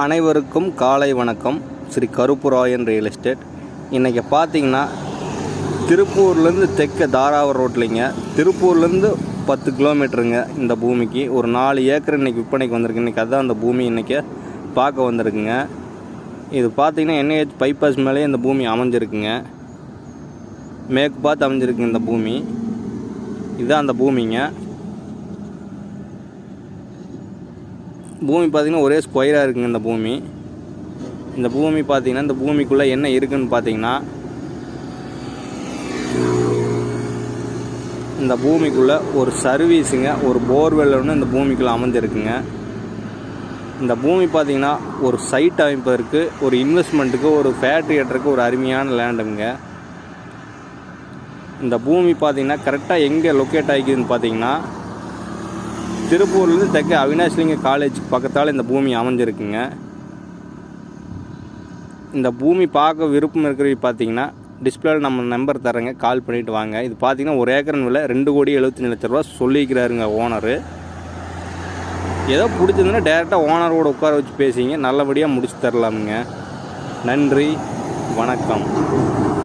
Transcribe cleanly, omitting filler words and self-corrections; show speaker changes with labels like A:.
A: அனைவருக்கும் காலை வணக்கம். Sri Karupparayan real estate. இன்றைக்கி பார்த்தீங்கன்னா திருப்பூர்லேருந்து தெற்க தாராவூர் ரோட்லிங்க, திருப்பூர்லேருந்து 10 கிலோமீட்டருங்க. இந்த பூமிக்கு ஒரு 4 ஏக்கர் இன்றைக்கி விற்பனைக்கு வந்திருக்கு. இன்றைக்கி அதுதான் அந்த பூமி இன்றைக்கி பார்க்க வந்திருக்குங்க. இது பார்த்திங்கன்னா NH பைபாஸ் மேலேயே இந்த பூமி அமைஞ்சிருக்குங்க. மேற்கு பார்த்து அமைஞ்சிருக்குங்க இந்த பூமி. இதுதான் அந்த பூமிங்க. பூமி பார்த்திங்கன்னா ஒரே ஸ்கொயராக இருக்குங்க இந்த பூமி. இந்த பூமி பார்த்திங்கன்னா இந்த பூமிக்குள்ளே என்ன இருக்குதுன்னு பார்த்திங்கன்னா, இந்த பூமிக்குள்ளே ஒரு சர்வீஸுங்க, ஒரு போர்வெல் ஒன்று இந்த பூமிக்குள்ளே அமைஞ்சிருக்குங்க. இந்த பூமி பார்த்திங்கன்னா ஒரு சைட் அமைப்பதற்கு, ஒரு இன்வெஸ்ட்மெண்ட்டுக்கு, ஒரு ஃபேக்ட்ரி கட்டுறதுக்கு ஒரு அருமையான லேண்டுங்க. இந்த பூமி பார்த்திங்கன்னா கரெக்டாக எங்கே லொக்கேட் ஆகிக்குதுன்னு பார்த்திங்கன்னா, திருப்பூர்லேருந்து தெற்க அவினாஷ்லிங்க காலேஜுக்கு பக்கத்தால் இந்த பூமி அமைஞ்சிருக்குங்க. இந்த பூமி பார்க்க விருப்பம் இருக்கிறது பார்த்தீங்கன்னா டிஸ்பிளேல நம்ம நம்பர் தரேங்க, கால் பண்ணிவிட்டு வாங்க. இது பார்த்தீங்கன்னா ஒரு ஏக்கர் விலை 2,75,00,000 சொல்லிக்கிறாருங்க ஓனரு. ஏதோ பிடிச்சதுன்னா டேரெக்டாக ஓனரோட உட்கார வச்சு பேசிங்க, நல்லபடியாக முடிச்சு தரலாமுங்க. நன்றி, வணக்கம்.